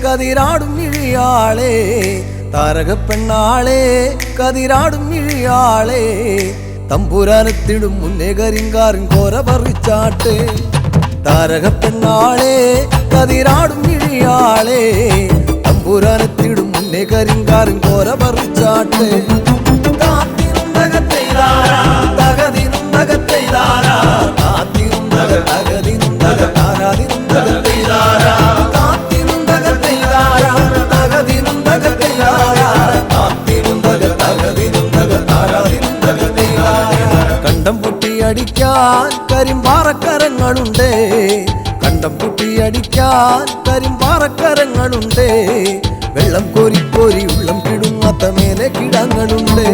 കതിരാടും ഇഴിയാളെ താരകപ്പെണ്ണാളെ കതിരാടും ഇഴിയാളെ തമ്പുരാനെത്തിടും മുന്നേ കരിങ്കാറിൻ കോര പറിച്ചാട്ടെ താരകപ്പെണ്ണാളെ കതിരാടും ഇഴിയാളെ തമ്പുരാനെത്തിടും മുന്നേ കരിങ്കാറിൻ കോര പറിച്ചാട്ടെ കണ്ടം പൊട്ടിയടിക്കാൻ കരിമ്പാറക്കരങ്ങളുണ്ട് കണ്ടം പൊട്ടിയടിക്കാൻ കരിമ്പാറക്കരങ്ങളുണ്ട് വെള്ളം കോരി കോരി ഉള്ളം കിടുങ്ങാത്ത മേലെ കിടങ്ങളുണ്ട്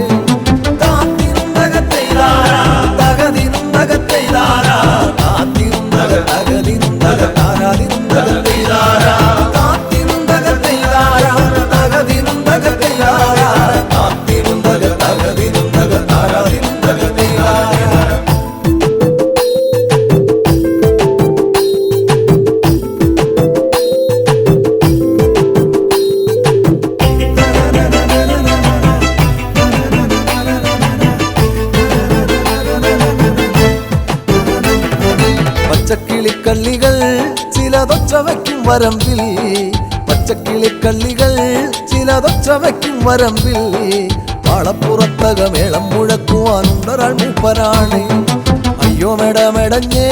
പച്ചക്കിളിക്കള്ളികൾ ചിലതൊച്ച വയ്ക്കും വരമ്പിൽ പച്ചക്കിളിക്കള്ളികൾ ചിലതൊച്ച വയ്ക്കും വരമ്പിൽ പാളപ്പുറത്തകമേളം മുഴക്കുവാനുണ്ടൊരാൾ മൂപ്പനാണ് അയ്യോ മെടമെടഞ്ഞേ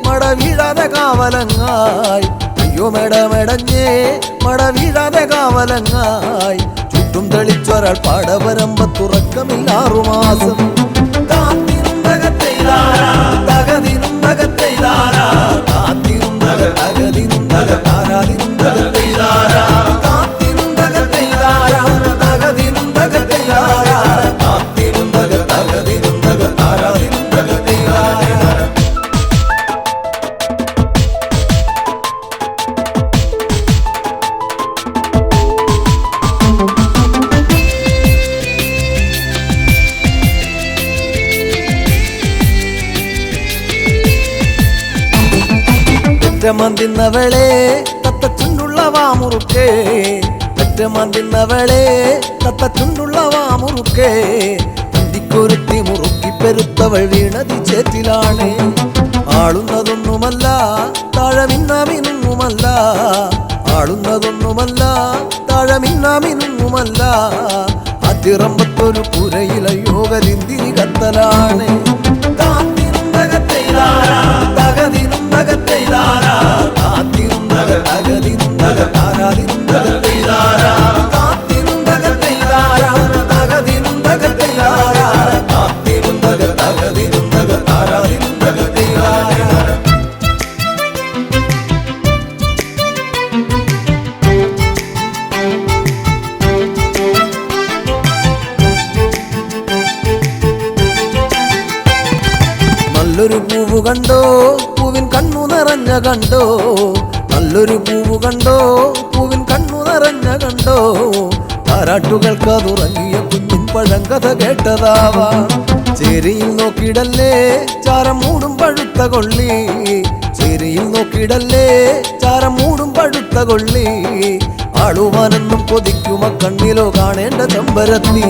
മട വീഴാതെ കാവലങ്ങായി അയ്യോ മെടമെടഞ്ഞേ മട വീഴാതെ കാവലങ്ങായി ചുറ്റും തെളിച്ചൊരാൾ പാടവരമ്പത്തുറക്കമില്ല 6 മാസം ഒറ്റമന്തിന്നവളെ തത്തച്ചുണ്ടുള്ള വാമുറുക്കേ ഒറ്റമന്തിന്നവളെ തത്തച്ചുണ്ടുള്ള വാമുറുക്കേ കുരുത്തി മുറുക്കി പെരുത്തവൾ വീണതി ചേറ്റിലാണ് ആളുന്നതൊന്നുമല്ല താഴമിന്നാമിനുമല്ല ആളുന്നതൊന്നുമല്ല താഴമിന്നാമിനുമല്ല അതിറമ്പത്തൊരു പുരയില യോഗലിന്തിരി കത്തലാണ് നല്ലൊരു പൂവ് കണ്ടോ പൂവിൻ കണ്ണു നിറഞ്ഞ കണ്ടോ നല്ലൊരു പൂവ് കണ്ടോ പൂവിൻ കണ്ണു നിറഞ്ഞ കണ്ടോ താരാട്ടുകൾക്കതുറങ്ങിയ കുഞ്ഞിൻ പഴങ്കഥ കേട്ടതാവാ ചേരിയിൽ നോക്കിടല്ലേ ചാരം മൂടും പഴുത്ത കൊള്ളി ചേരിയിൽ നോക്കിടല്ലേ ചാരം മൂടും പഴുത്ത കൊള്ളി ആളുവാനെന്നും കൊതിക്കുമ കണ്ണിലോ കാണേണ്ട ചെമ്പരത്തി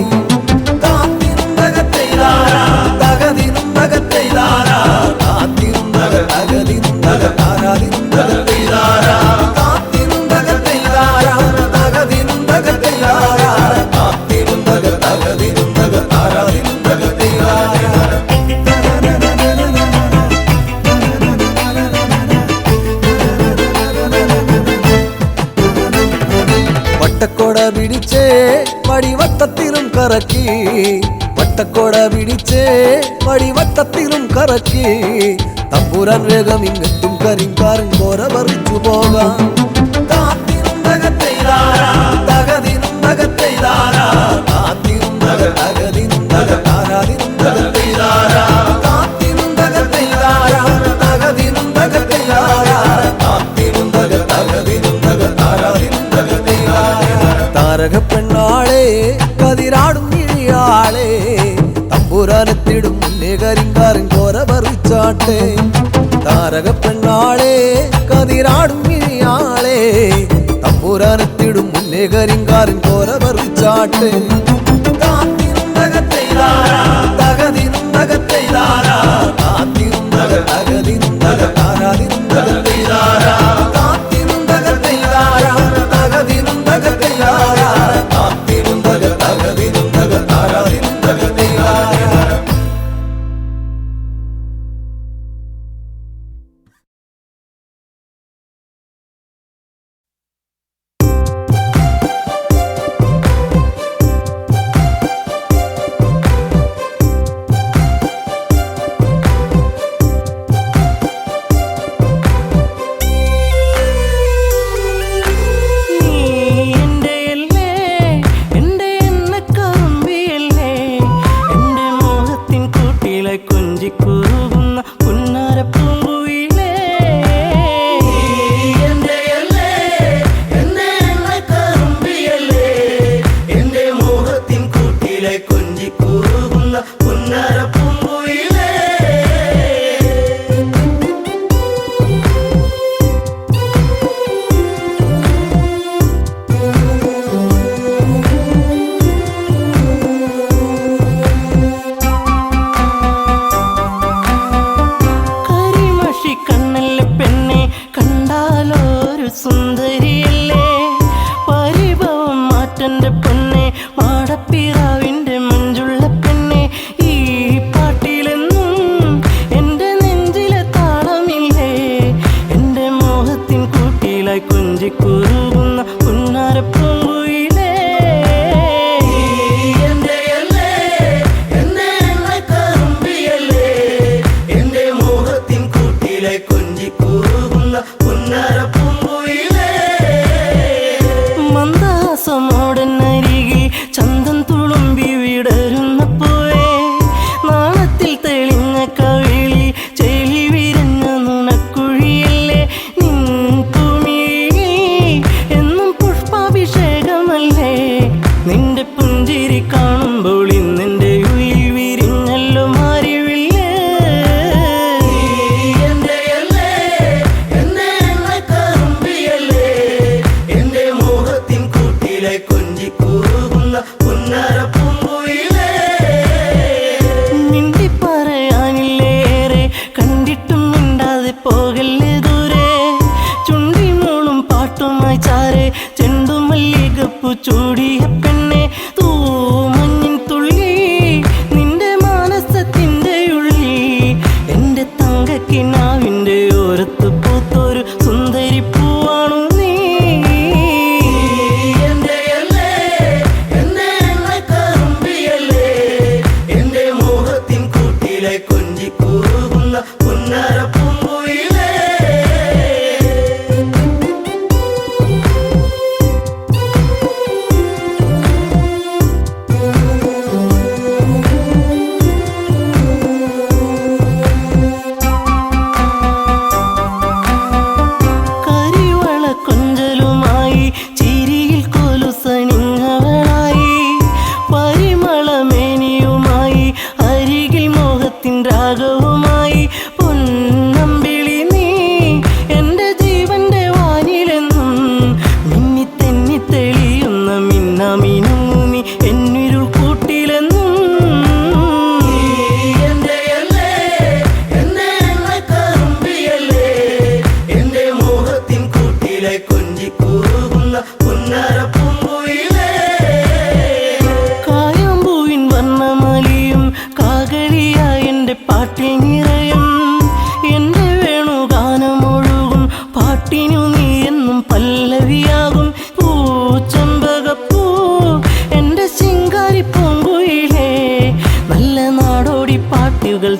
വട്ടക്കോട പിടിച്ചേ വടിവട്ടത്തിലും കറക്കി വട്ടക്കോട പിടിച്ചേ വടിവട്ടത്തിലും കറക്കി തമ്പുരാൻ വേഗം ഇങ്ങെത്തും കരിങ്കാറിൻ കോര പറിച്ചു പോകാം താരകപ്പെണ്ണാളെ കതിരാടും ഇഴിയാളെ തമ്പുരാനെത്തിടും മുന്നേ കരിങ്കാറിൻ കോര പറിച്ചാട്ടെ താരകപ്പെണ്ണാളെ കതിരാടും ഇഴിയാളെ തമ്പുരാനെത്തിടും മുന്നേ കരിങ്കാറിൻ കോര പറിച്ചാട്ടെ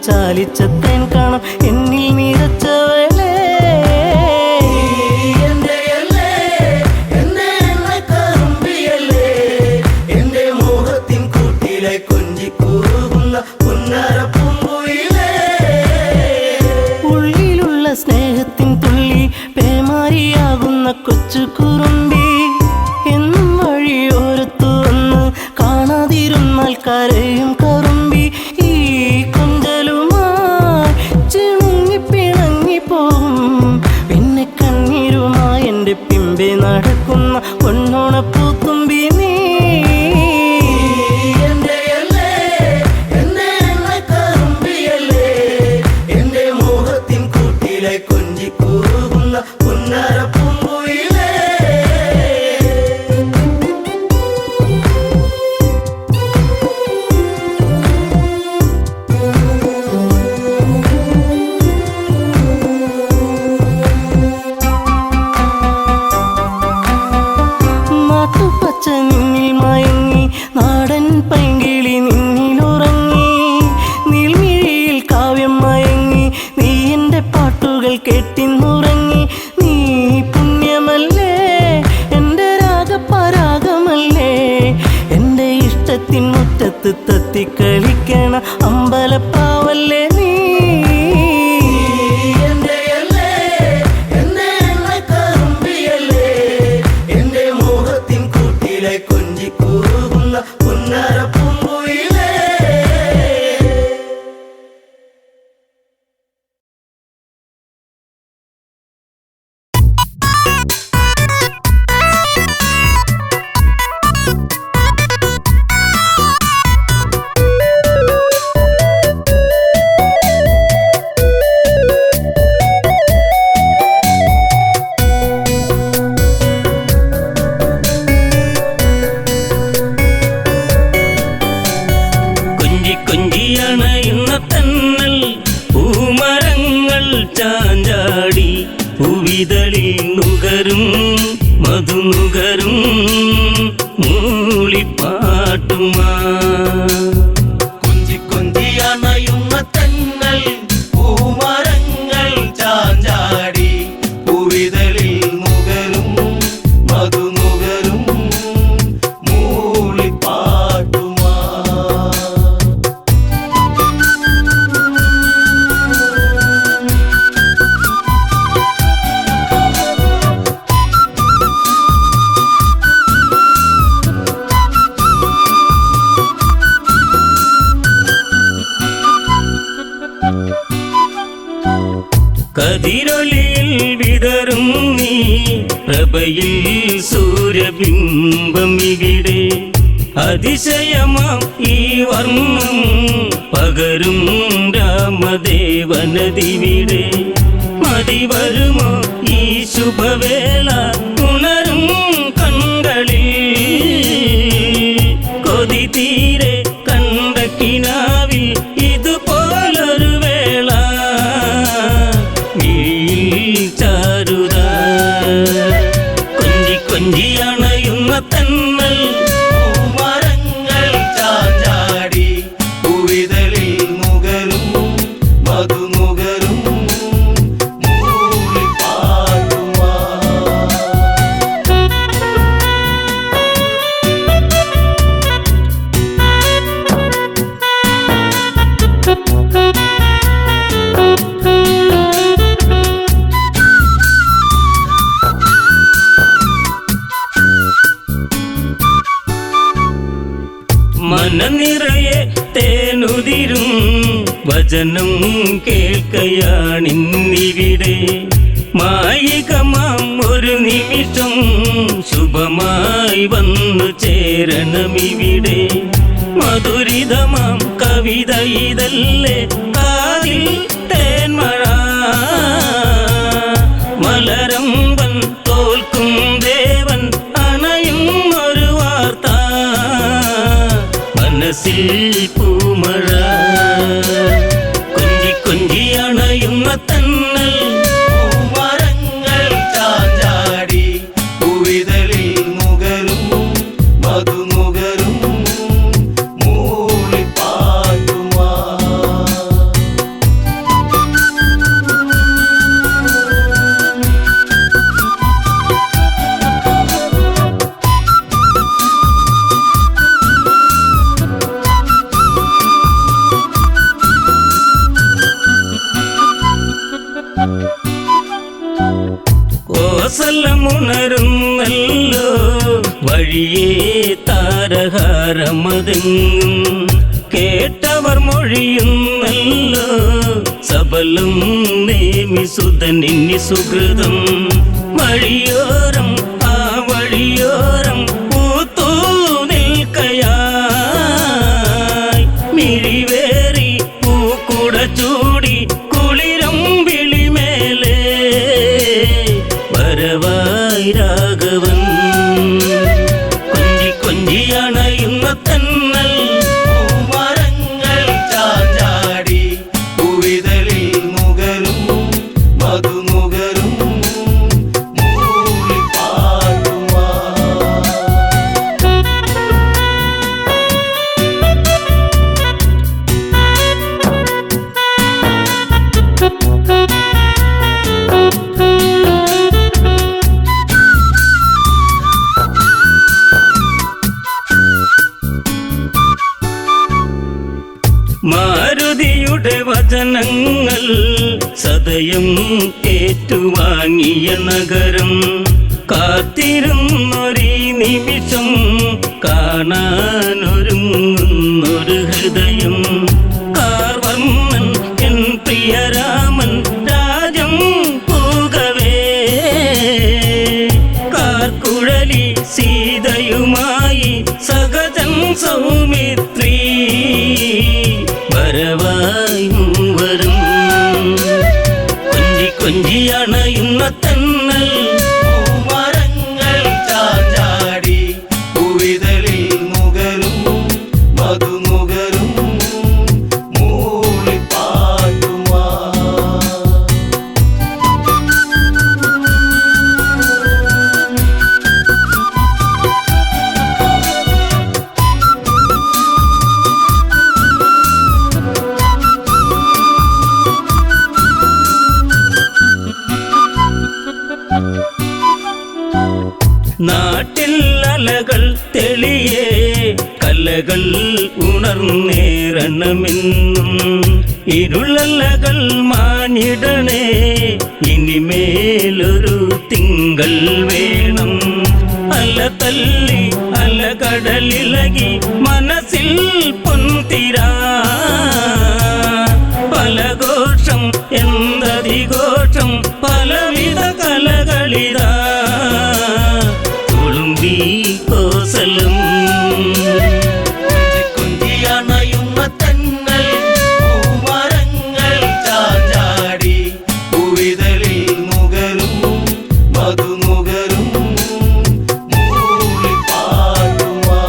ചാലിച്ചത്തേൻ കാണാം എന്നിൽ നിറച്ചവളെ ഉള്ളിലുള്ള സ്നേഹത്തിൻ തുള്ളി പേമാരിയാകുന്ന കൊച്ചു കുറുമ്പി എന്നും വഴിയോരത്തു വന്ന് കാണാതിരുന്നാൽ കരയും കറുമ്പി ഈ കൊഞ്ചലുമായി ചിണുങ്ങി പിണങ്ങിപ്പോകും പിന്നെ കണ്ണീരുമായി എൻ്റെ പിമ്പെ നടക്കും പാടുന്ന പുന്നാര പൂങ്കുയിലേ. ചാഞ്ചാടി പൂവിതളിൽ നുകരും മധുനുകരും മൂളിപ്പാട്ടുമാ. കൊഞ്ചി കൊഞ്ചി അണയുന്ന തെന്നൽ പൂമരങ്ങൾ ചാഞ്ചാടി പൂവിതളിൽ നുകരും മധുനുകരും മൂളിപ്പാട്ടുമാ. കതിരൊളിയിൽ വിതറും നീ പ്രഭയിൽ സൂര്യബിംബം ഇവിടെ അതിശയമാം ഈ വർണ്ണം പകരും രാമദേവനദിവിടെ. മതി വരുമോ ഈ ശുഭവേള ഉണരും കണ്ണുകളിൽ കൊതി തീരെ കണ്ട കിനാവിൽ ഇതുപോലൊരു വേള ചാരുത. കൊഞ്ചി കൊഞ്ചി അണയുന്ന തെന്നൽ പൂമരങ്ങൾ ചാഞ്ചാടി പൂവിതളിൽ നുകരും മധുനുകരും മൂളിപ്പാട്ടുമാ. മനനിറയെ തേനുതിരും വചനം കേൾക്കയാണിന്നിവിടെ. മായികമാം ഒരു നിമിഷം ശുഭമായി വന്നു ചേരണമിവിടെ. മധുരിതമാം കവിത ഇതല്ലേ കാതിൽ തേന്മഴ. മലരമ്പൻ തോൽക്കും ദേവൻ അണയും ഒരു വാർത്ത മനസ്സിൽ പൂമഴ. കൊഞ്ചി കൊഞ്ചി അണയുന്ന തന്നൽ പൂമരങ്ങൾ ചാഞ്ചാടി പൂവിതളിൽ നുകരും മധുനുകരും മൂളിപ്പാട്ടുമാ. കോസലമുണരുന്നല്ലോ വഴിയേ താരഹാരമതെങ്ങും കേട്ടവർ മൊഴിയുന്നല്ലോ സബലം നേമിസുതനിന്നി സുഹൃതം. വഴിയോരം ആ വഴിയോരം പൂത്തൂ നിൽക്കയായി മിഴിവേറി പൂക്കുട ചൂടി കുളിരം വിളിമേലേ വരവായി രാഘവൻ. കൊഞ്ചി കൊഞ്ചി അണയുന്ന തന്നൽ പൂമരങ്ങൾ ചാഞ്ചാടി പൂവിതളിൽ നുകരും മധുനുകരും മൂളിപ്പാട്ടുമാ. മാരുതിയുടെ വചനങ്ങൾ സദയം ഏറ്റുവാങ്ങിയ നഗരം കാത്തിരുന്നൊരീ നിമിഷം കാണാനൊരുങ്ങുന്നൊരു ഹൃദയം. കാർവർണ്ണൻ എൻ പ്രിയരാമൻ രാജം പോകവേ, കാർക്കുഴലി സീതയുമായി സഹജൻ സൗമിത്രി വരവായി മൂവരും. കൊഞ്ചി കൊഞ്ചി അണയുന്ന തെന്നൽ മരങ്ങൾ ചാഞ്ചാടി പൂവിതളിൽ നുകരും മധുനുകരും മൂളിപ്പാട്ടുമാ. നാട്ടിൽ അലകൾ തെളിയേ കലകൾ ഉണർന്നേറണമെന്നും ഇരുളലകൾ മാനിടണേ ഇനിമേലൊരു തിങ്കൾ വേണം. അല തല്ലി അലകടലിളകി മനസ്സിൽ പൊൻതിരാ പലഘോഷം എന്തതിഘോഷം പലവിധ കലകളിതാ തുളുമ്പി കോസലും. കുഞ്ചിയണയുന്ന തെന്നൽ പൂമരങ്ങൾ ചാഞ്ചാടി പൂവിതളിൽ നുകരും മധുനുകരും മൂളിപ്പാട്ടുമാ.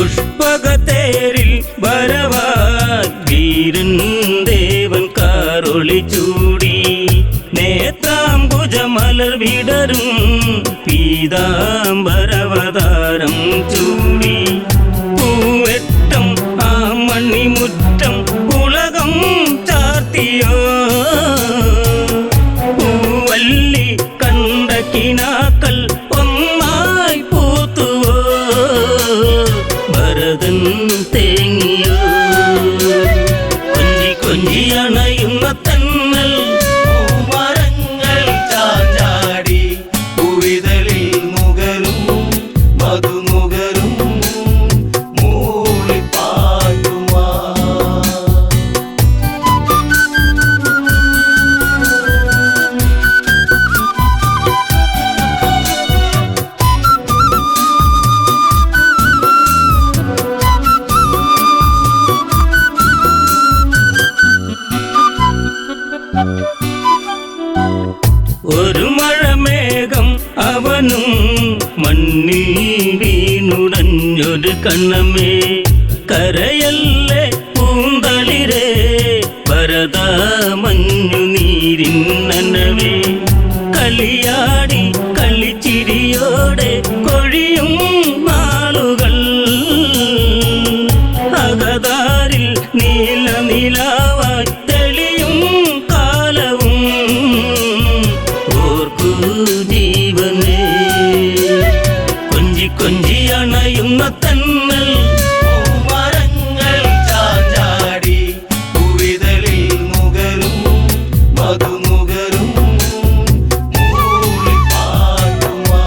പുഷ്പകത്തേരിൽ വരവാൻ വീരൻ ദേവൻ കാറൊളി ചൂടി നേത്രാംബുജമലർ വിടരും പീതാംബരവതാരം ചൂടി പൂവെട്ടം ആ മണിമുറ്റം ഉലകം ചാർത്തിയോ പൂവല്ലി കണ്ട കിനാക്കൾ ഒന്നായി പൂത്തുവോ ഭരതൻ തേങ്ങിയോ. കൊഞ്ചി കൊഞ്ചി അണയുന്ന തെന്നൽ മരങ്ങൾ ചാഞ്ചാടി പൂവിതളിൽ നുകരും മധുനുകരും മൂളിപ്പാട്ടുമാ. ഒരു മഴമേഘം അവനും മണ്ണിൽ വീണുടഞ്ഞൊരു കണ്ണമേ കരയല്ലേ പൂന്തളിരേ ഭരത മഞ്ഞു നീരിൻ നനവേ. കളിയാടി കളിച്ചിരിയോടെ കൊഴിയും നാളുകൾ അകതാരിൽ നീല നിലാവായി തെളിയും കാലവും ഓർക്കൂ ജീവനേ. കൊഞ്ചി കൊഞ്ചി അണയുന്ന തെന്നൽ മരങ്ങൾ ചാഞ്ചാടി പൂവിതളിൽ നുകരും മധുനുകരും മൂളിപ്പാട്ടുമാ.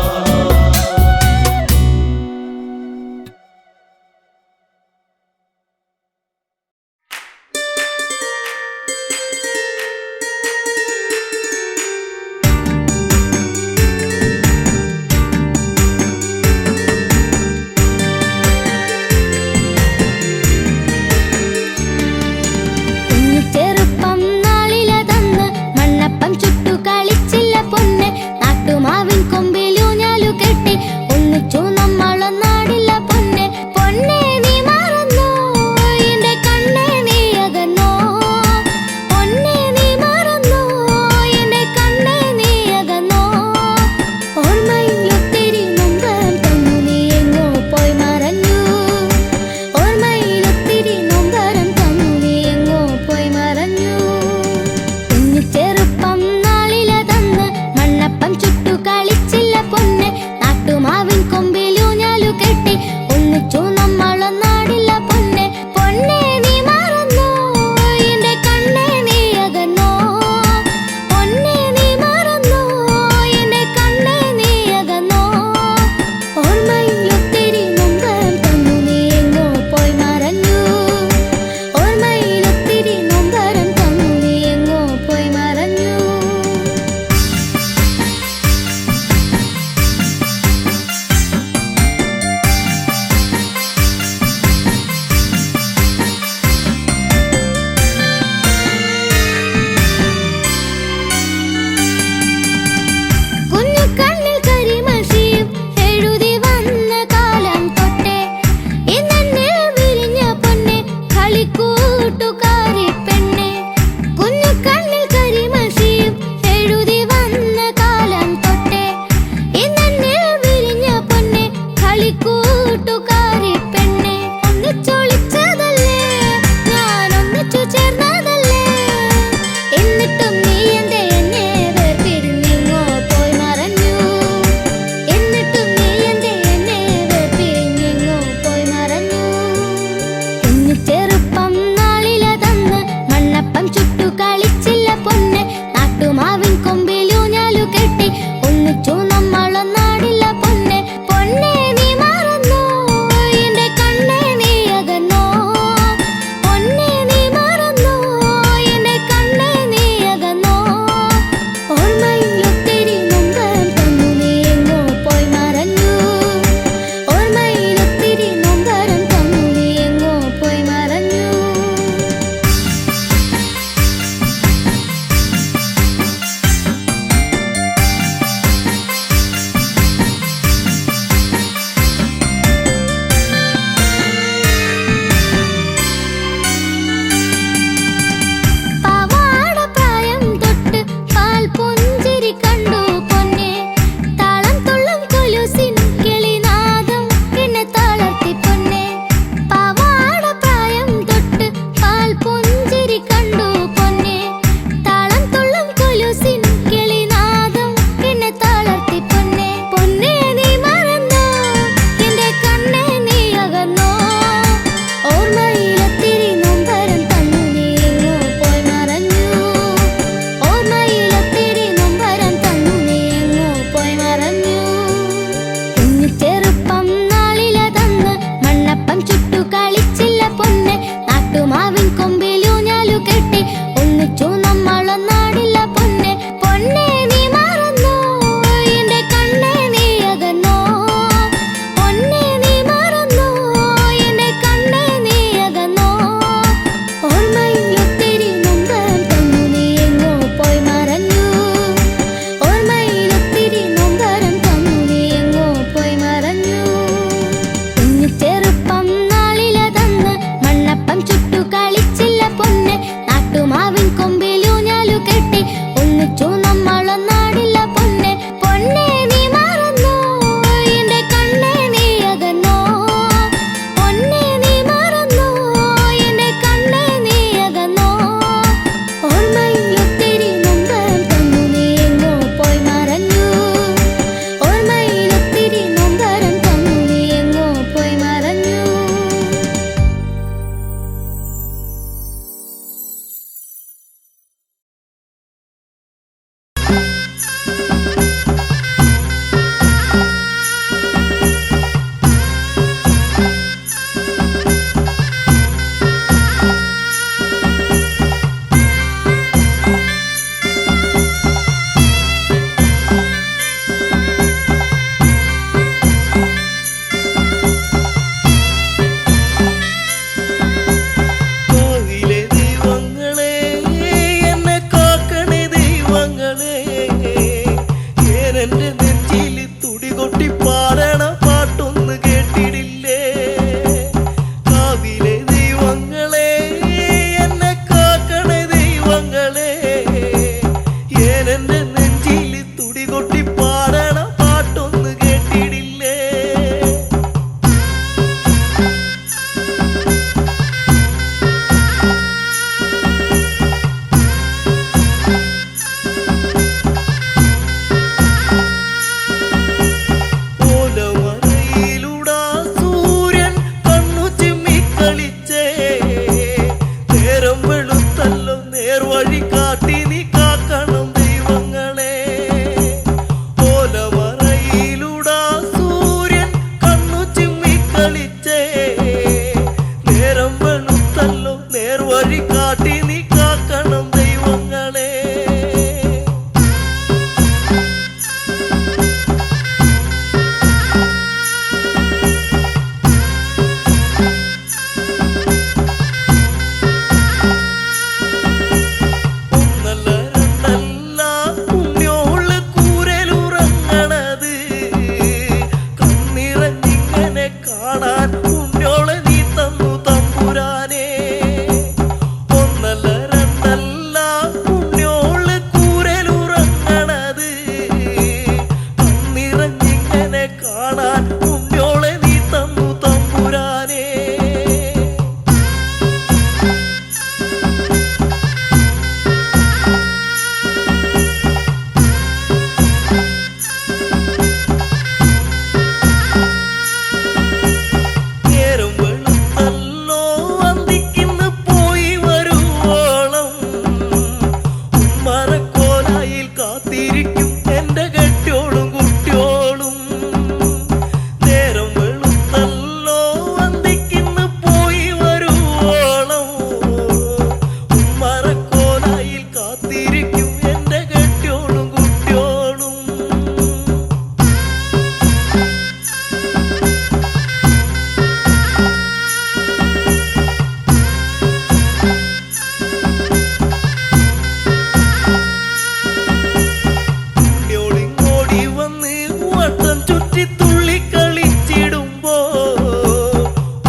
ചുറ്റി തുള്ളിക്കളിച്ചിടുമ്പോ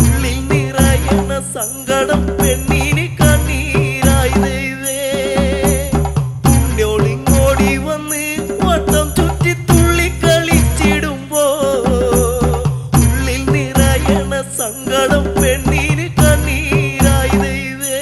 ഉള്ളിൽ നിറയണ സങ്കടം പെണ്ണിന് കണ്ണീരായി ദൈവേ. ഉന്നോളിങ്ങോടി വന്ന് വട്ടം ചുറ്റി തുള്ളിക്കളിച്ചിടുമ്പോ ഉള്ളിൽ നിറയണ സങ്കടം പെണ്ണിന് കണ്ണീരായി ദൈവേ.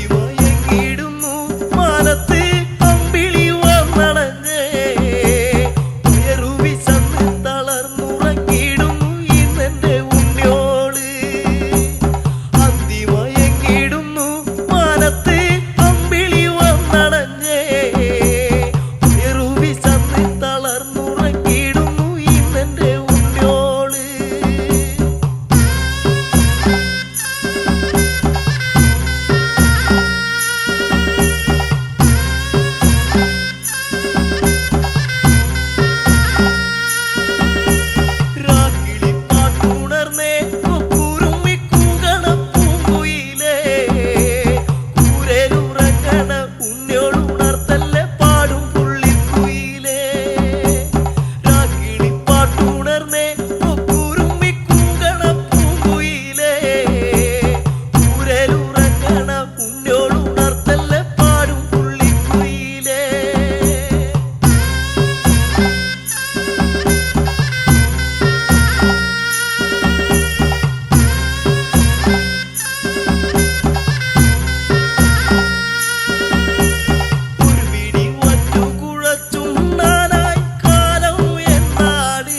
അന്തിമയങ്ങിടുന്നു മാനത്ത് അമ്പിളി വന്നണഞ്ഞേ. ഉയരുവിശന്ന് തളർന്നുറങ്ങിടുന്നു ഇന്നെന്റെ ഉണ്ണിയോള്. അന്തിമയങ്ങിടുന്നു മാനത്ത് അമ്പിളി വന്നണഞ്ഞേ. ഉയരുവിശന്ന് തളർന്നുറങ്ങിടുന്നു ഇന്നെന്റെ ഉണ്ണിയോള്. രാക്കിളി പാട്ടുണർന്നേ കുറുമി കൂകണ പൂങ്കുയിലേ. കൂരേലുറങ്ങണ ഉണ്ണിയോളുണർത്തല്ലേ പാടും പുള്ളിക്കുയിലേ. രാക്കിളി പാട്ടുണർന്നേ കുറുമി കൂകണ പൂങ്കുയിലേ. കൂരേലുറങ്ങണ ഉണ്ണിയോളുണർത്തല്ലേ പാടും പുള്ളിക്കുയിലേ. ഒരു പിടി വറ്റു കുഴച്ചുണ്ണാനായി കാലം എന്നാട്.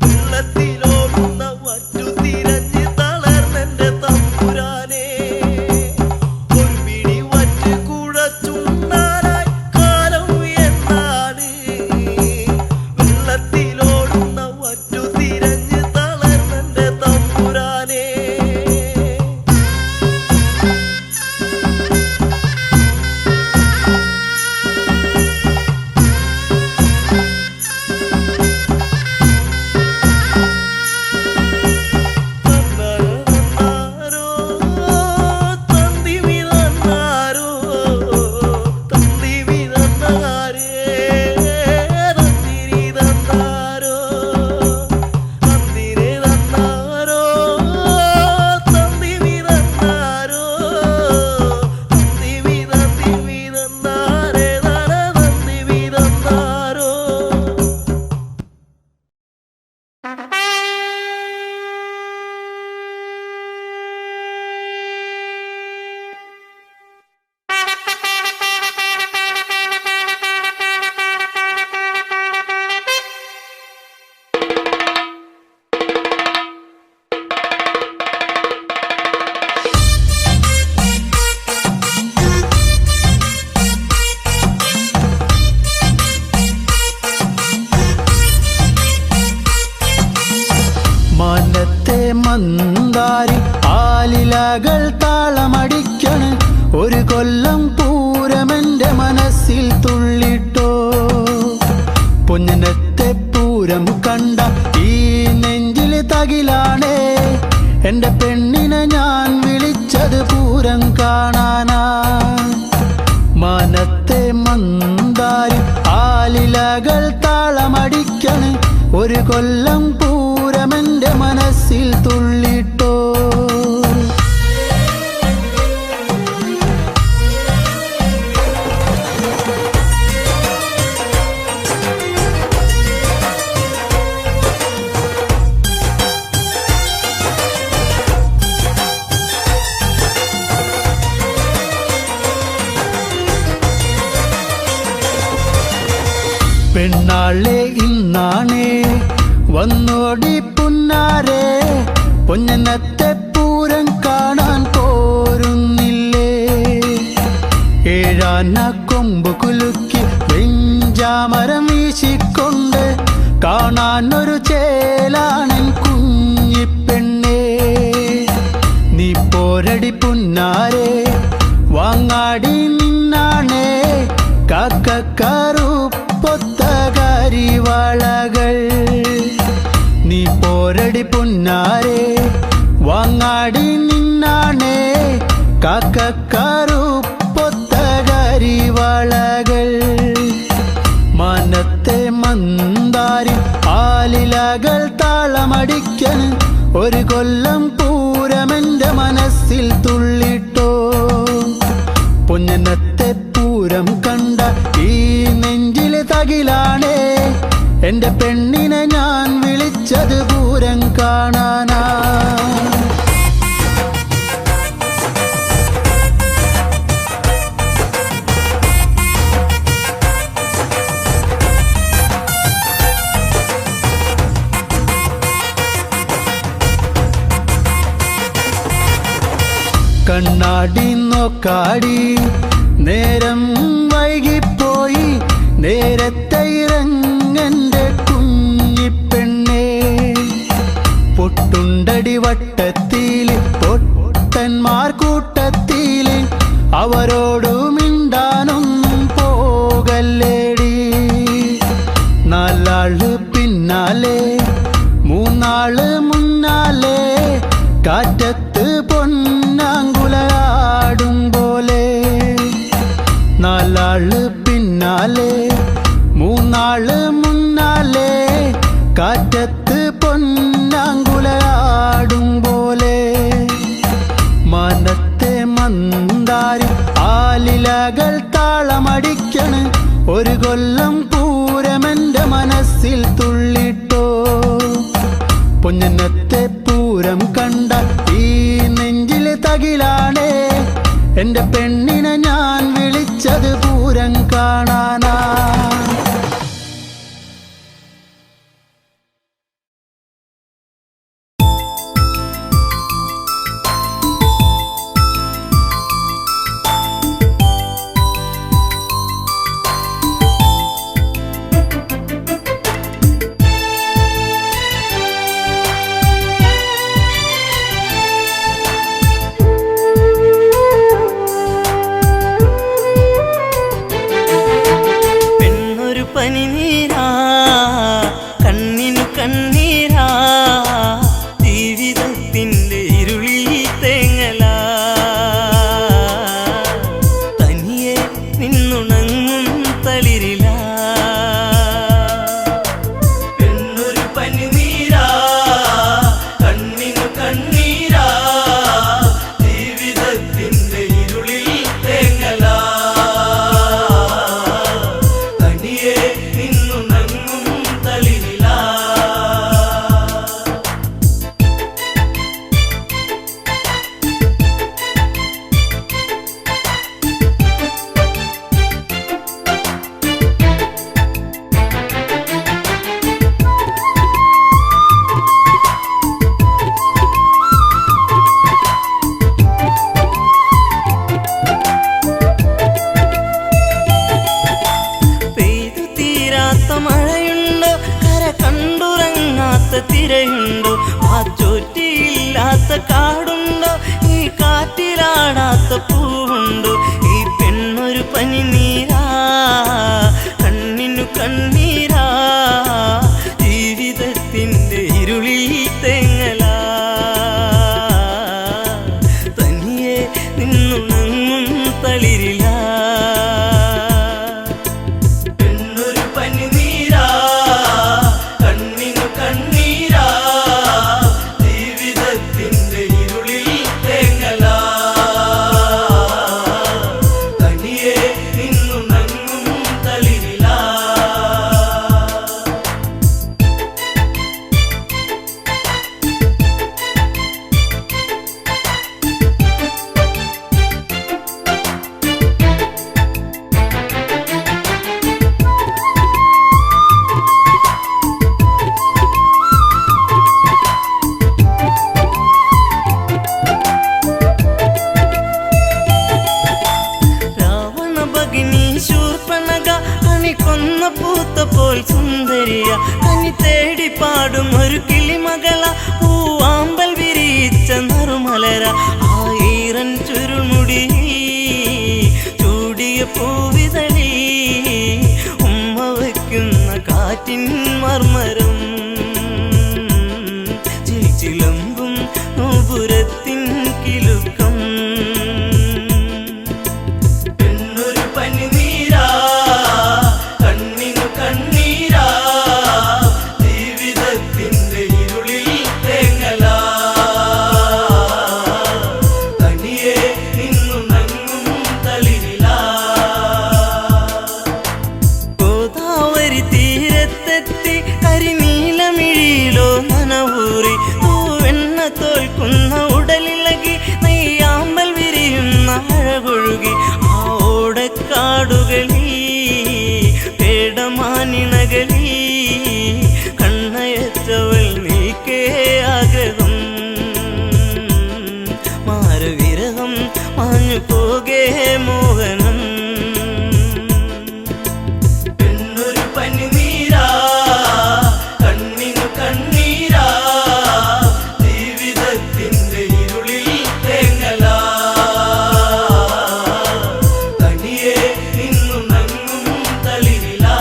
വെള്ളത്തിലോടുന്ന വറ്റു തിരഞ്ഞ് തളർന്നെന്റെ തമ്പുരാനെ. ഒരു പിടി വറ്റ് കുഴച്ചുണ്ണാനായി കാലം എന്നാട്. വെള്ളത്തിലോടുന്ന വറ്റു തിരഞ്ഞ് തളർന്നെന്റെ തമ്പുരാനെ. തന്നാരോ തന്തിമി തന്നാരോ തന്തിമി തന്നാരേ. തന്തിരി തന്നാരോ തന്തിരി തന്നാരോ തന്തിമി തന്നാരോ തന്തിമി തന്തിമി തന്നാരേ തന തന്തിമി തന്നാരോ. മാനത്തെ മന്ദാരി ആലിലകൾ താളമടിക്കണ്. ഒരു കൊല്ലം പൂരമെന്റെ മനസ്സിൽ തുള്ളിട്ടോ. പൊന്നനത്തെ പൂരം കണ്ട ഈ നെഞ്ചിൽ തകിലാണേ. എന്റെ പെണ്ണിനെ ഞാൻ വിളിച്ചത് പൂരം കാണാനാ. മാനത്തെ മന്ദാരി ആലിലകൾ താളമടിക്കണ്. ഒരു കൊല്ലം പൂരമെന്റെ മനസ്സിൽ തുള്ളിട്ടോ. പെണ്ണാളെ ഇന്നാണേ വന്നോടി പുന്നാരെ. പൊന്നനത്തെ പൂരം കാണാൻ പോരുന്നില്ലേ. ഏഴാന കൊമ്പ് കുലുക്കി വെഞ്ചാമരം വീശിക്കൊണ്ട് കാണാനൊരു ചേലാണൻ കുഞ്ഞിപ്പെണ്ണേ. നീ പോരടി പുന്നാരെ വാങ്ങാടി നിന്നാണേ. കാക്കക്കാരു പൊത്ത കരിവാളകൾ പോരടി പൊന്നാരെ വാങ്ങാടി നിന്നാണേ കാക്കക്കാറുപ്പൊത്ത കരിവളകൾ മനത്തെ മന്ദാരി ആലിലകൾ താളമടിക്കൻ ഒരു കൊല്ലം പൂരമെന്റെ മനസ്സിൽ തുള്ളിട്ടോ പൊന്നത്തെ പൂരം കണ്ട ഈ നെഞ്ചിലെ തകിലാണേ എന്റെ പെണ്ണിനെ ഞാൻ വിളിച്ചത് പൂരം കാണാനാ കണ്ണാടി നോക്കാടി നേരം വൈകിപ്പോയി നേരത്തെ ഇറങ്ങന്റെ കുഞ്ഞിപ്പെണ്ണേ പൊട്ടുണ്ടടി വട്ടത്തിൽ പൊട്ടന്മാർ കൂട്ടത്തിൽ അവരോടു മിണ്ടാനൊന്നും പോകല്ലേടി നാലാള് പിന്നാലെ മൂന്നാള് മുന്നാലെ കാറ്റത്ത് പൊന്നാങ്കുലയാടും പോലെ നാലാള് പിന്നാലെ മൂന്നാള് മുന്നാലെ കാറ്റത്ത് പൊന്നാങ്കുലയാടും പോലെ മനത്തെ മന്ദാരി ആലിലകൾ താളമടിക്കണ് ഒരു കൊല്ലം പൂരമെന്റെ മനസ്സിൽ തുള്ളിട്ടോ പൊന്നത്തെ പൂരം കണ്ട ഈ നെഞ്ചിലെ തകിലാണേ എന്റെ പെണ്ണിനെ ഞാൻ വിളിച്ചത് പൂരം കാണാനാ തിരയുണ്ടോ ആ ചോറ്റിയില്ലാത്ത കാടുണ്ടോ ഈ കാറ്റിലാടാത്ത പൂവുണ്ടോ ഈ പെണ്ണൊരു പനിനീരാ കണ്ണിനു കണ്ണീരാ ജീവിതത്തിന്റെ ഇരുളിൽ തേങ്ങലാ തനിയെ നിന്നുണങ്ങും തളിരില പൂത്തപ്പോൾ സുന്ദരിയ കനി തേടി പാടും ഒരു കിളിമകള പൂവാമ്പൽ വിരിച്ച നറുമലര ആയിരം ചുരുൾമുടി ചൂടിയ പൂവിതളി ഉമ്മ വയ്ക്കുന്ന കാറ്റിൻ മർമരം തോൽക്കുന്ന ഉടലിളകി നെയ്യാമ്പൽ വിരിയുന്ന അഴകൊഴുകി ആ ഓടക്കാടുകളിൽ പേടമാനിണകളിൽ കണ്ണയറ്റവൾ നീക്കേ ആഗ്രഹം മാരവിരഹം മാഞ്ഞു പോകേ മോഹനം എന്നൊരു പനിനീരാ കണ്ണിനു കണ്ണീരാ ജീവിതത്തിന്റെ ഇരുളിൽ തേങ്ങലാ തനിയെ നിന്നു നങ്ങും തളിരിലാ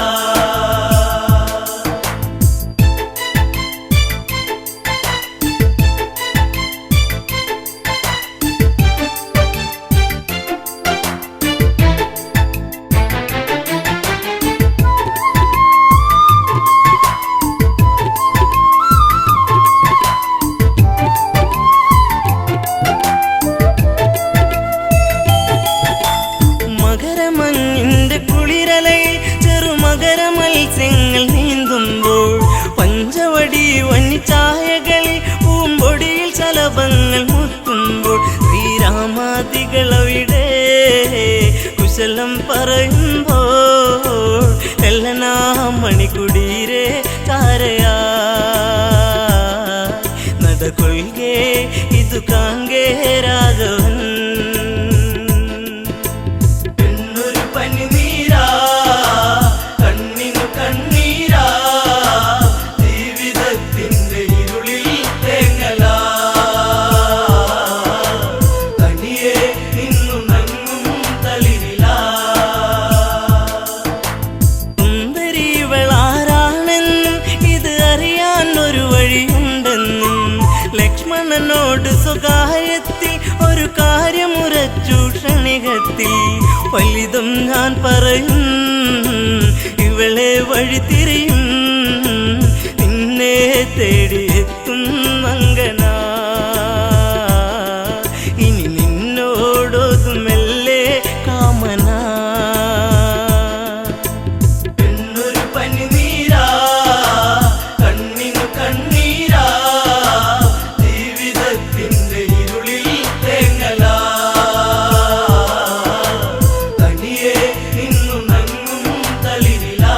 മകരമഞ്ഞിന്റെ കുളിരലയിൽ ചെറുമകര മത്സ്യങ്ങൾ നീന്തുമ്പോൾ പഞ്ചവടി വന്നിച്ചായകളിൽ പൂമ്പൊടിയിൽ ശലഭങ്ങൾ മുത്തുമ്പോൾ ശ്രീരാമാദികളവിടെ കുശലം പറയുമ്പോൾ എല്ലനാ മണിക്കുടീരെ ചാരയാ നടകൊള്ളുകേ ഇതു കാങ്കേ രാഘവൻ പനിനീരാ കണ്ണിനു കണ്ണീരാ ജീവിതത്തിന്റെ ഇരുളിൽ തേങ്ങലാ തനിയെ നിന്നു നങ്ങും തളിരിലാ സുന്ദരിവളാരാണെന്നും ഇത് അറിയാൻ ഒരു വഴിയുണ്ടെന്നും ലക്ഷ്മണനോട് സ്വകാര്യത്തിൽ ഒരു കാര്യമുറച്ചു ക്ഷണികത്തിൽ ഫലിതം ഞാൻ പറയും ഇവളെ വഴിതിരിയും നിന്നെ തേടിയെത്തും അങ്കന ഇനി നിന്നോടൊതുമെല്ലെ കാമന എന്നൊരു പനിനീരാ കണ്ണിനു കണ്ണീരാ ജീവിതത്തിന്റെ ഇരുളിൽ തേങ്ങലാ നിന്നു നങ്ങും തളിരിലാ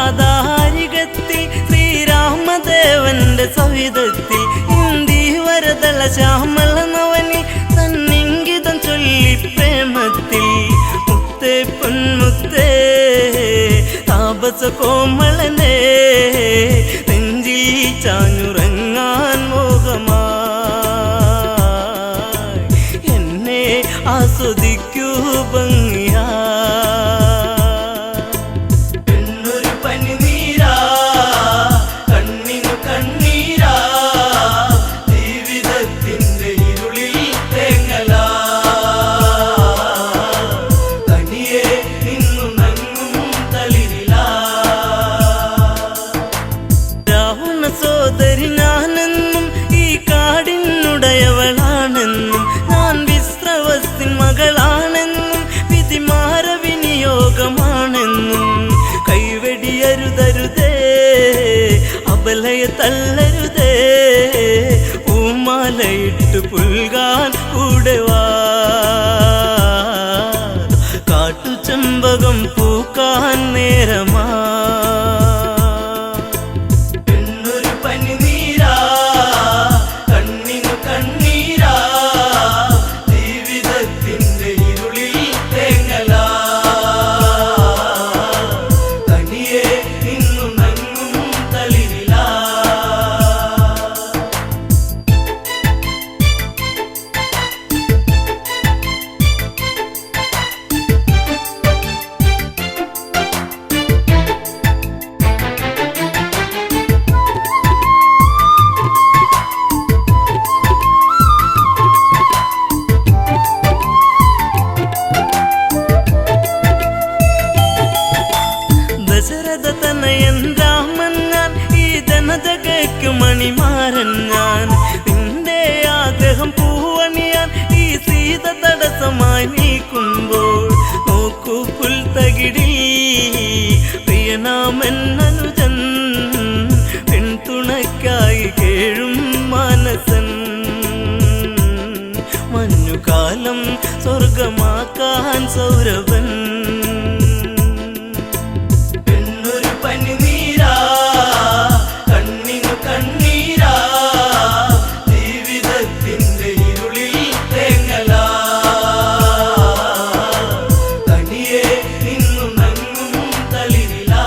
ശൂർപ്പണഗാധാരികത്തിൽ ശ്രീരാമദേവന്റെ സവിധത്തിൽ ഇന്ദീവരതള ശ്യാമള നവനിൽ തന്നിങ്കിതം ചൊല്ലി പ്രേമത്തിൽ മുത്തേ പൊന്മുത്തേ താപസ കോമളനെ നെഞ്ചിൽ ചാഞ്ഞുറങ്ങാൻ മോഹമായി എന്നെ ആസ്വദിക്കൂ ഭംഗിയാ പനിനീരാ കണ്ണിനു കണ്ണീരാ ജീവിതത്തിന്റെ ഇരുളിൽ തേങ്ങലാ തനിയെ നിന്നു നങ്ങും തളിരിലാ രാവണ സോദരി ഞാനെന്നും ഈ കാടിനുടയവളാണെന്നും ഞാൻ വിശ്രവസ്തിൻ മകളാണെന്നും വിധിമാര വിനിയോഗമാണെന്നും കൈവെടിയരുതരുതേ അബലയ തള്ളരുതേ പൂമാലയിട്ട് പുൽകാൻ കൂടെ വാ കാട്ടുചെമ്പകം പൂക്കാൻ നേരമാ എന്നൊരു പനിനീരാ കണ്ണിനു കണ്ണീരാ ജീവിതത്തിന്റെ ഇരുളിൽ തേങ്ങലാ തനിയെ നിന്നു നങ്ങും തളിരിലാ കാലം സ്വർഗമാക്കാൻ സൗരഭൻ പെണ്ണൊരു പനിനീരാ കണ്ണിനു കണ്ണീരാ ജീവിതത്തിന്റെ ഇരുളിൽ തേങ്ങലാ തനിയെ നിന്നു നങ്ങും തളിരിലാ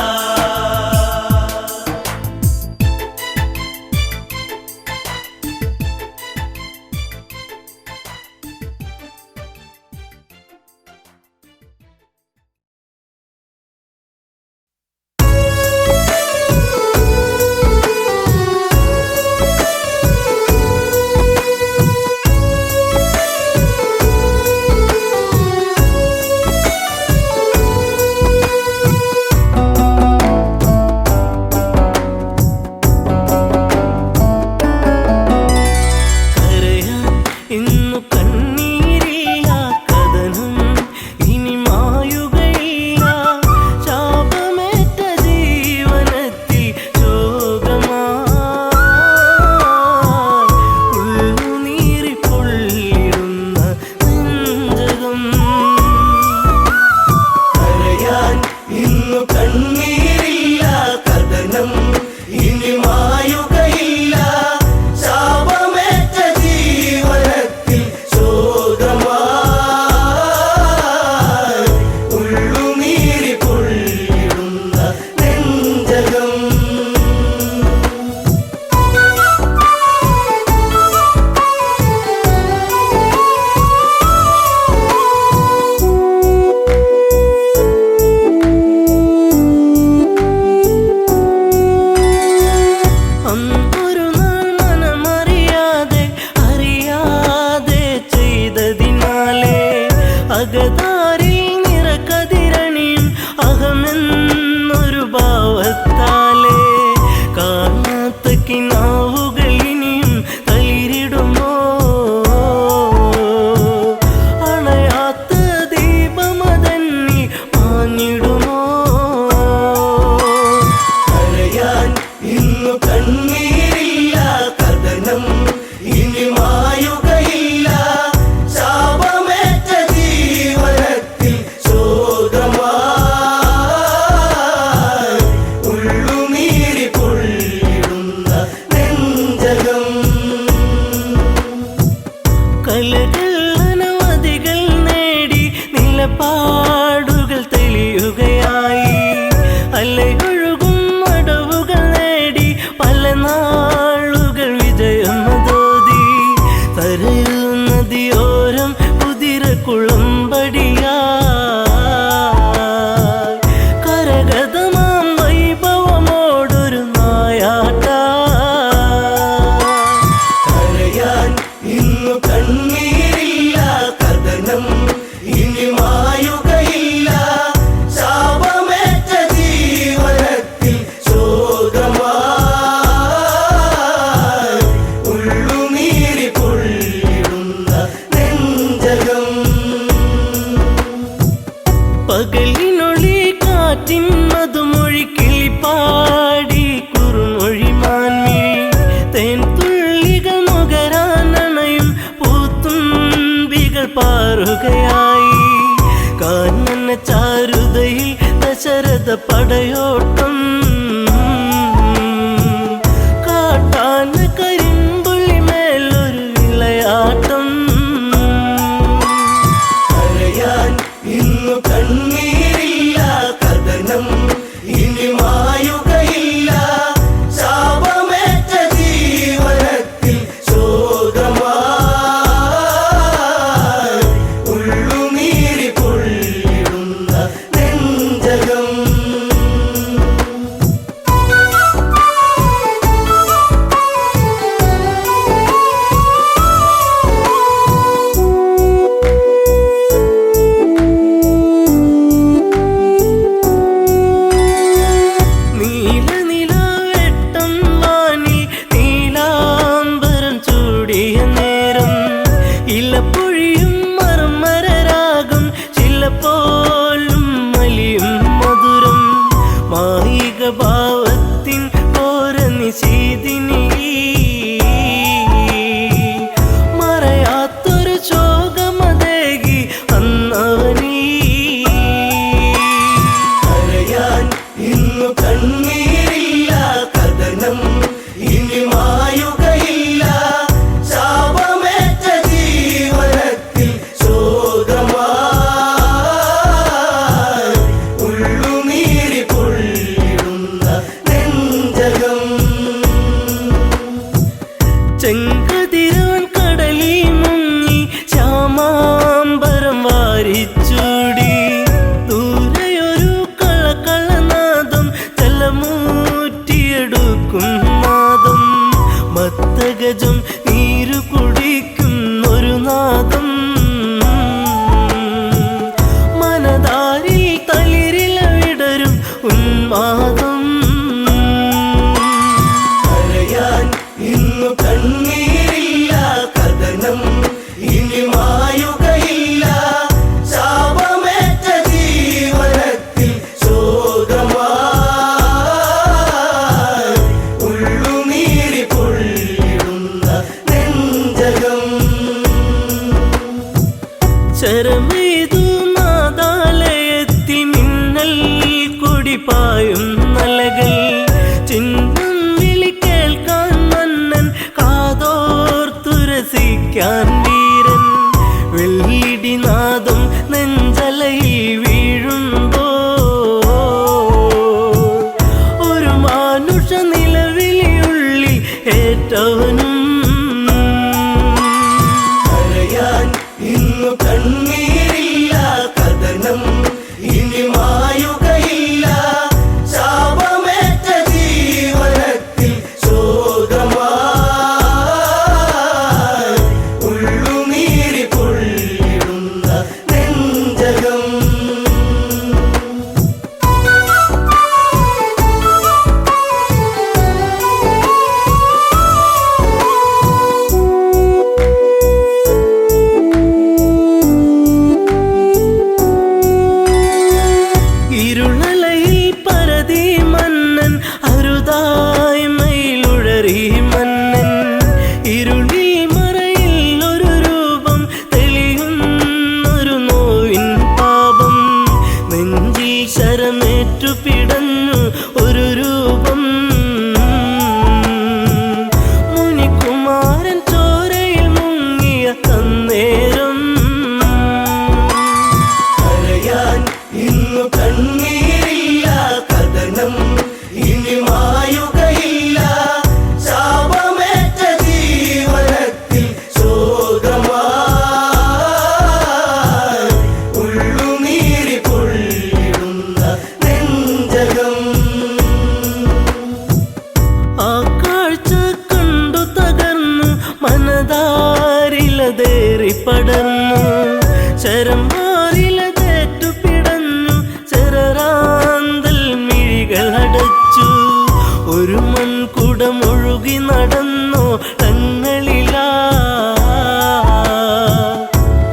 പടയോട്ടം കാട്ടാന കരിമ്പുള്ളി മേലൊരു വിളയാട്ടം കരയാൻ ഇന്നു കണ്ണീരില്ല കഥനം ഇനി മായുകയില്ല ശാപമേറ്റ ജീവനത്തിൽ ശോകമായി ഉള്ളുനീരി പൊള്ളിടുന്ന നെഞ്ചകം ചെങ്കതിരവൻ കടലിൽ മുങ്ങി ശ്യാമാംബരം വാരിച്ചൂടി ദൂരെയൊരു കളകളനാദം ജലമൂറ്റിയെടുക്കും നാദം മത്തഗജം നീരു കുടിക്കുന്നൊരു നാദം മനതാരിൽ തളിരില വിടരും ഉന്മാദം കരയാൻ ഇന്നു കണ്ണീരില്ല കഥനം ഇനി മായുകയില്ല ശാപമേറ്റ ജീവനത്തിൽ ശോകമായി ഉള്ളുനീരി പൊള്ളിടുന്ന നെഞ്ചകം ശരമെയ്തു നാദാലയത്തിൽ മിന്നൽ കൊടിപായും നലകൾ ചിഹ്നം വിളി കേൾക്കാൻ മന്നൻ കാതോർത്തുരസിക്കാൻ വീരൻ വെള്ളിടിനാദം നെഞ്ചലയിൽ വീഴുമ്പോ ഒരു മാനുഷ നിലവിളിയുള്ളിൽ ഏറ്റവനും കരയാൻ ഇന്നു കണ്ണീരില്ല കഥനം ഇനി മായുകയില്ല ശാപമേറ്റ ജീവനത്തിൽ ശോകമായി ഉള്ളുനീരി പൊള്ളിടുന്ന നെഞ്ചകം ഇരുളലയിൽ പരതി മന്നൻ അരുതായ്മയിലുഴറി മന്നൻ ഇരുളിൽ മറയിൽ ഒരു രൂപം തെളിയുന്നൊരു നോവിൻ പാപം നെഞ്ചിൽ ശരമേറ്റു പിടഞ്ഞു ഒരു രൂപം മുനികുമാരൻ ചോരയിൽ മുങ്ങിയ അന്നേരം കരയാൻ ഇന്നു കണ്ണീരില്ല കഥനം ഇനി മായുകയില്ല ശാപമേറ്റ ജീവനത്തിൽ ശോകമായി ഉള്ളുനീരി പൊള്ളിടുന്ന നെഞ്ചകം ആ കാഴ്ച കണ്ടു തകർന്നു മനതാരിലതേറി പടർന്നു ശരം മാറിലതേറ്റു പിടഞ്ഞു ശരറാന്തൽ മിഴികൾ അടച്ചു ഒരു മൺകുടം ഒഴുകി നടന്നോ തങ്ങളിലാ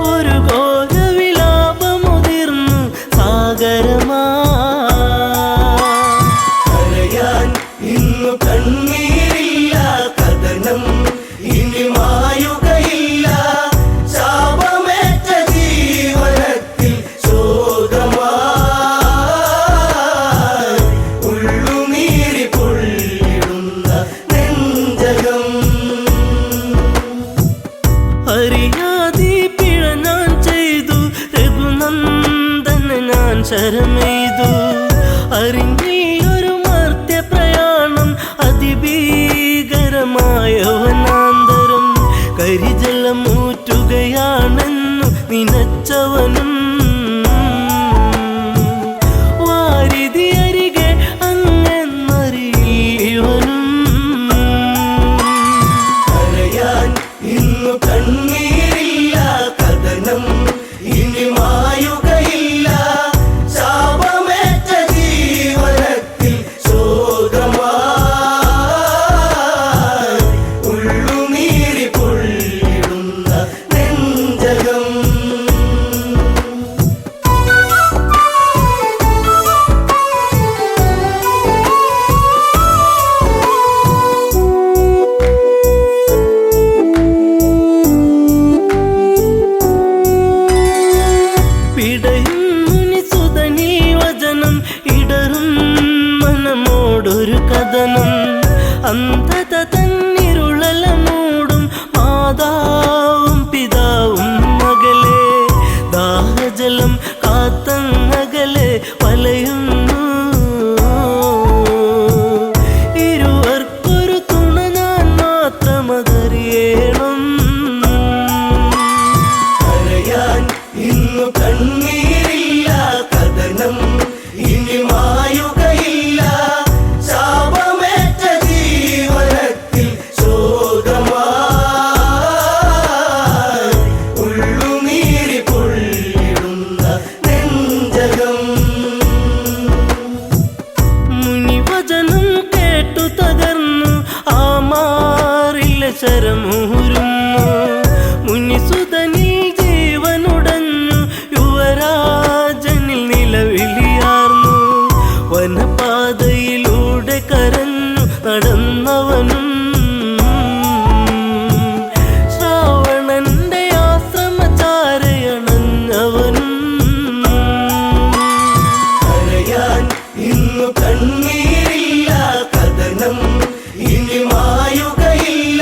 ഒരു ഘോരവിലാപമുതിർന്നു സാഗരമാ കരയാൻ ഇന്നു കണ്ണീരില്ല കഥനം ഇനി മായുകയില്ല ശാപമേറ്റ ജീവനത്തിൽ ശോകമായി ഉള്ളുനീരി പൊള്ളിടുന്ന നെഞ്ചകം അറിയാതെ പിഴ ഞാൻ ചെയ്തു രഘുനന്ദന് ഞാൻ ശരമെയ്തു അറിഞ്ഞൊരു മർത്യ പ്രയാണം അതിഭീകരമായ വനാന്തരം കരിജലമൂറ്റുകയാണെന്നു നിനച്ചവനും വാരിധി അരികെ അങ്ങെന്നറിയവനും കരയാൻ ഇന്നു കണ്ണീരില്ല കഥനം ഇനി മായുകയില്ല ശാപമേറ്റ ജീവനത്തിൽ ശോകമായി ഉള്ളുനീരി പൊള്ളിടുന്ന നെഞ്ചകം കണ്ണീരില്ല കഥനം ഇനി മായുകയില്ല ശാപമേറ്റ ജീവനത്തിൽ ശോകമായി ഉള്ളുനീരി പൊള്ളിടുന്ന നെഞ്ചകം മുനിവചനം കേട്ടു തകർന്നു ആ മാറില്ല ശരമൂരുന്നു മുനിസുതനിൽ ജീവനുടഞ്ഞു യുവരാജനിൽ നിലവിളിയാർന്നു വനപാതയിലൂടെ കരഞ്ഞു നടന്നവനും ശ്രാവണന്റെ ആശ്രമചാരയണഞ്ഞവനും കരയാൻ ഇന്നു കണ്ണീരില്ല കഥനം ഇനി മായുകയില്ല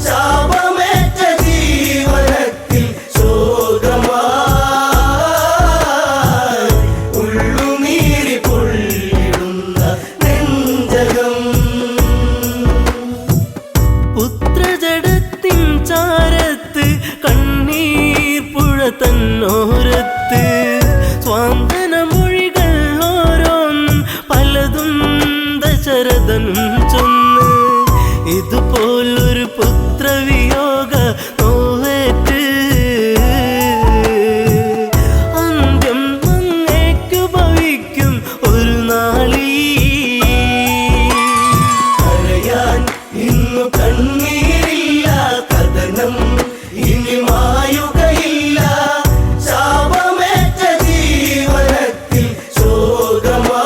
ശാപമേറ്റ ജീവനത്തിൽ ശോകമായി ഉള്ളുനീരി പൊള്ളിടുന്ന നെഞ്ചകം പുത്രജടത്തിൻ ചാരത്ത് കണ്ണീർ പുഴ തന്നോരത്ത് സ്വാന്തനമൊഴികൾ ഓരോന്നും പലതും ദശരഥനും ചൊന്ന് ഇതുപോലൊരു പുത്രവിയോഗ നോവേറ്റ് അന്ത്യം അങ്ങേക്കു ഭവിക്കും ഒരു നാളീ കരയാൻ ഇന്നു കണ്ണീരില്ല കഥനം ഇനി മായുകയില്ല ശാപമേറ്റ ജീവനത്തിൽ ശോകമായി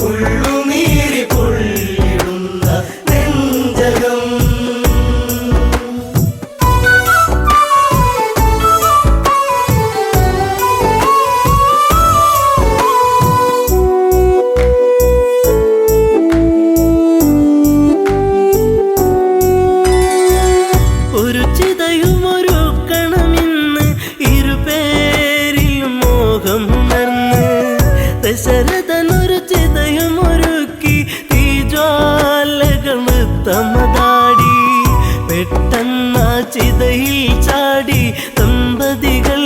ഉള്ളുനീരി പൊള്ളിടുന്ന നെഞ്ചകം ഒരു ചിതയുമൊരുക്കണമെന്ന് ഇരുപേരിലും മോഹമുണർന്ന് ദശരഥനൊരു ചിതയുമൊരുക്കി തീജ്വാലകൾ നൃത്തമതാടി പെട്ടെന്ന ചിതയിൽ ചാടി ദമ്പതികൾ